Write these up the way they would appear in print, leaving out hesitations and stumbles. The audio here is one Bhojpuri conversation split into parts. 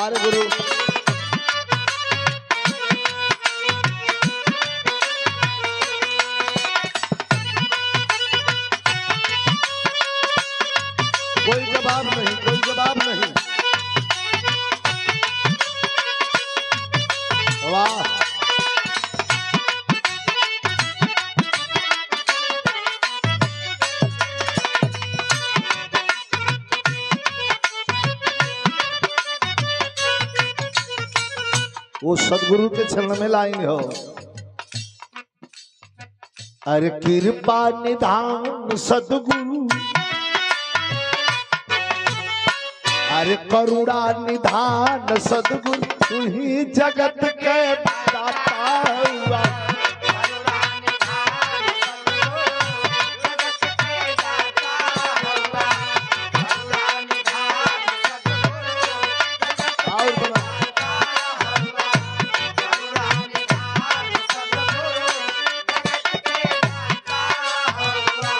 बारे गुरु कोई जवाब नहीं, कोई जवाब नहीं। वाह वो सदगुरु के चरण में लाइन हो। अरे कृपा निधान सदगुरु, अरे करुणा निधान सदगुरु, तू ही जगत के दाता हुआ।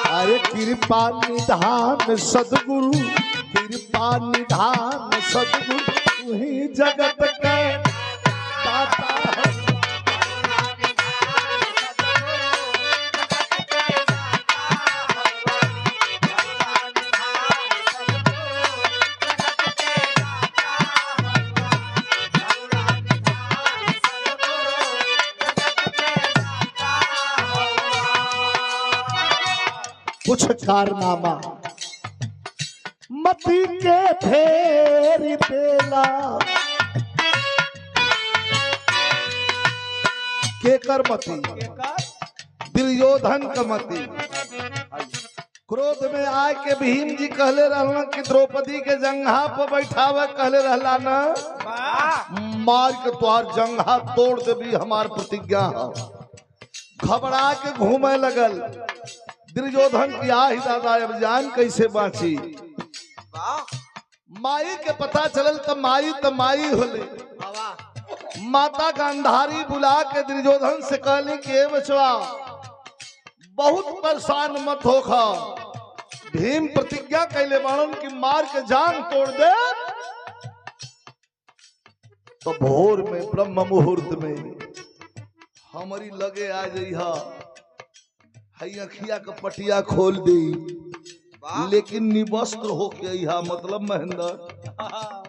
अरे कृपा निधान सदगुरु, कृपा निधान सदगुरु, तू ही जगत के दाता है। कुछ कारनामा मती के फेर देला, केकर मती? दुर्योधन का मती। क्रोध में आए के भीम जी कहले रहला कि द्रौपदी के जंघा पर बैठावे, कहले रहला ना मार के तुहार जंघा तोड़ देबी, हमार प्रतिज्ञा है। घबरा के घूमे लगल। दुर्योधन की आही दादा अब जान कैसे बाँची। माई के पता चलल तो माई होले। माता गांधारी बुला के दुर्योधन से कहली कि बचवा बहुत परेशान मत होखा, भीम प्रतिज्ञा कैले बाणन कि मार के जान तोड़ दे। तो भोर में ब्रह्म मुहूर्त में हमारी लगे आ जइहा, हई अखिया का पटिया खोल दी, लेकिन निवस्त्र होके यहाँ, मतलब महेंद्र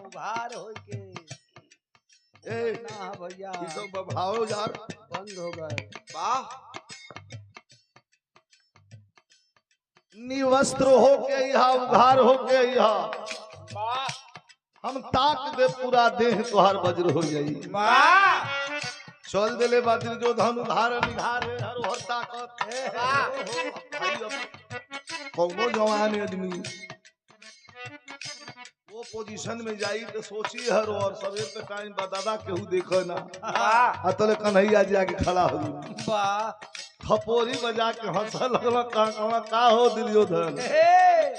उभार हो के भैया सब भाव यार बंद हो गए। निवस्त्र होके यहाँ, उघार होके यहाँ, हम ताक दे पूरा देह तुहार वज्र हो जाई। चल दिले बा दुर्योधन उधार निधार हर हर ताकत कौनो जवान आदमी वो पोजीशन में जाई तो सोची हर और सवेर के टाइम दादा केहू देखो ना अतले कन्हैया जाके खड़ा हो वाह थपोरी बजा के हंसा लगला का हो दुर्योधन।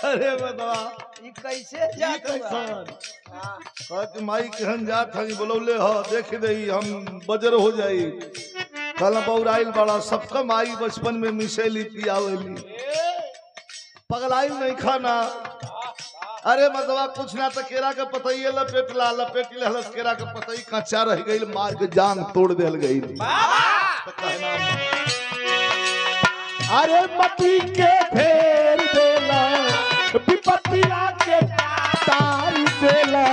अरे बता ये कैसे जात कहत माई केहन जात हई बोलौले ह देख दई हम बजर हो जाई। कल बौराइल बड़ा सबका माई बचपन में मिसेली पियावेली, पगलाई नहीं खाना। अरे मतवा कुछ ना तो केरा के पतई लपेट लहलस केरा के पतई कच्चा रह गई, मार के जान तोड़ देल गई। अरे मती के फेर देला, विपत्तिया के तार देला,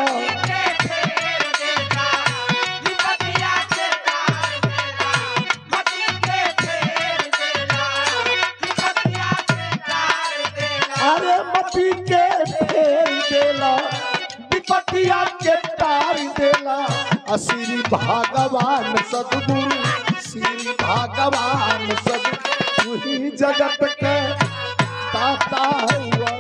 अरे मती के फेर देला, विपत्तिया के तार देला। श्री भगवान सदगुरु, श्री भगवान सदगुरु, तू ही जगत के दाता हुआ।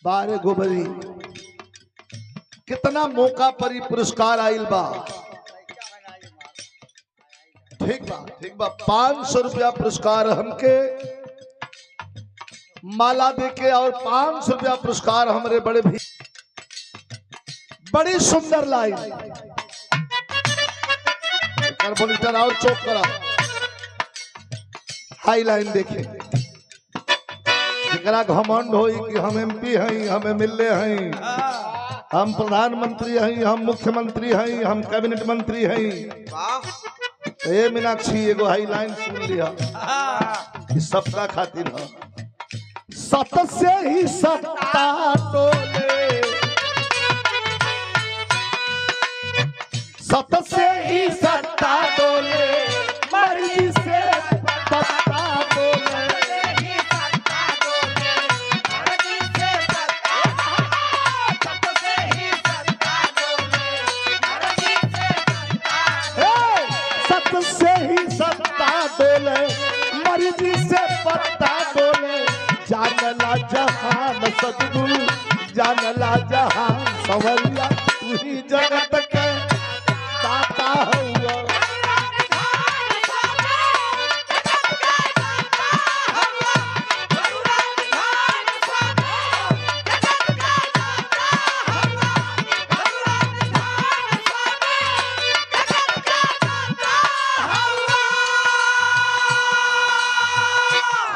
बारे गोबरी कितना मौका पर ही पुरस्कार आइल बा। ठीक बा 500 रुपया पुरस्कार हमके माला देके और 500 रुपया पुरस्कार हमारे बड़े भी। बड़ी सुंदर लाइन, कार्बोनेटर और चौक करा। हाई लाइन देखे, जरा घमंड होई कि हम MP हैं, हमें मिलले हैं, हम प्रधानमंत्री हैं, हम मुख्यमंत्री हैं, हम कैबिनेट मंत्री हैं। ए मीनाक्षी एगो हाई लाइन सुन लिया, सबका खातिर है। सत से ही सत्ता डोले, सत से ही सत्ता डोले, मर्जी से सत्ता डोले। सत से ही सत्ता डोले, मर्जी से पत्ता डोले। जानला जहान सतगुरु, जानला जहान संवरिया, तू ही जगत के दाता हुआ।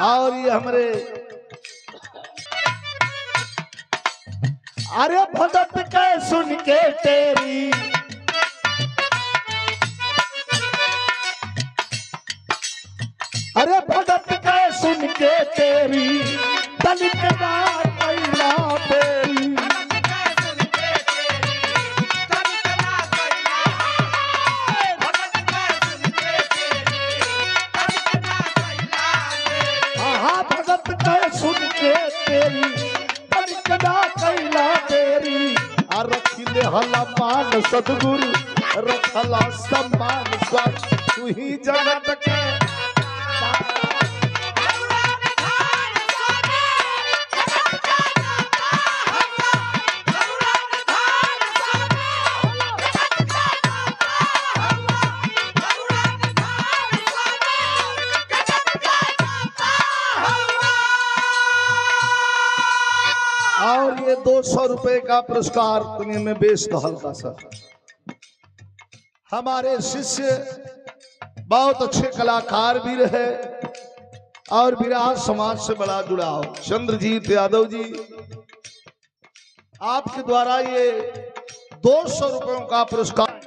और ये हमारे अरे भगत के सुन के तेरी, अरे भगत के सुन के तेरी, दलित का कैला तेरी। हाँ भगत के सुन के तेरी, दलित का कैला तेरी। रखिले हला मान सदगुरु, रखला सम्मान स्वामी, तू ही जगत के। और ये 200 रुपए का पुरस्कार तुम्हें में बेच दो हल्का सा। हमारे शिष्य बहुत अच्छे कलाकार भी रहे और विराट समाज से बड़ा जुड़ाव। चंद्रजीत यादव जी, आपके द्वारा ये 200 रुपयों का पुरस्कार।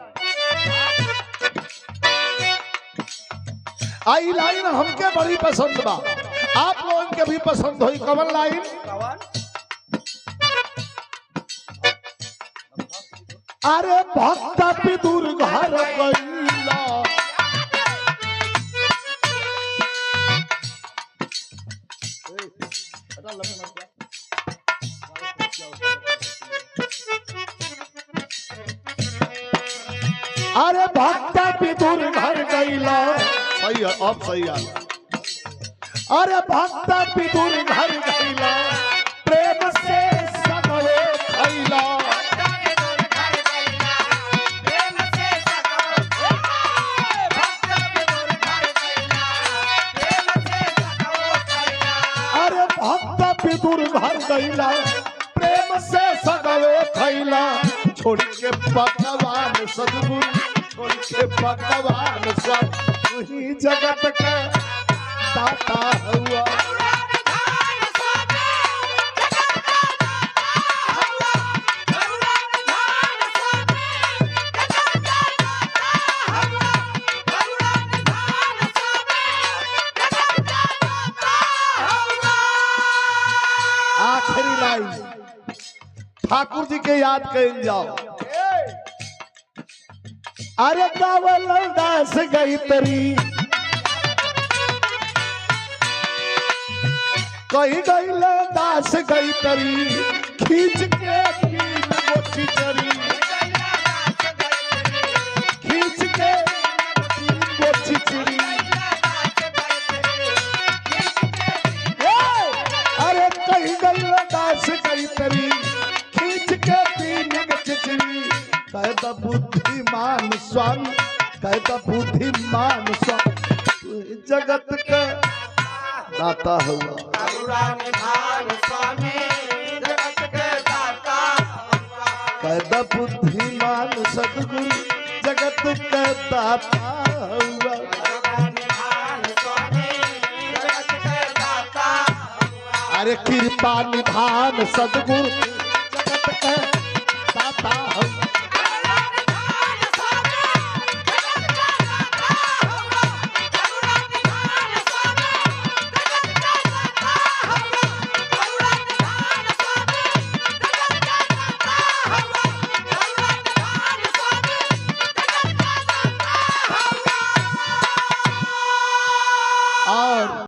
आई लाइन हमके बड़ी पसंद बा, आप लोगों के भी पसंद हुई। कमल लाइन, अरे भक्त विदुर घर गईला, अरे भक्त विदुर घर गईला। सही है, अब सही है। अरे भक्त विदुर घर गईला, प्रेम से सगवे खैला। भक्त विदुर घर गईला, प्रेम से सगवे खैला। छोड़ के भगवान सदगुरु, छोड़ के भगवान सब, तू ही जगत के दाता हुआ। आखिरी लाइन ठाकुर जी के याद कर जाओ। अरे गावल दास गई तरी, कही गई दास गई तरी, खींच के चिचरी, खींच के चिचरी। अरे कही गई दास गई तरी, खींच के चिचरी। कहता बुद्धिमान स्वामी, कहता बुद्धिमान स्वामी, जगत का दाता हुआ। कैदा बुद्धिमान सदगुरु जगत का दाता हुआ। अरे कृपा निधान सदगुरु जगत का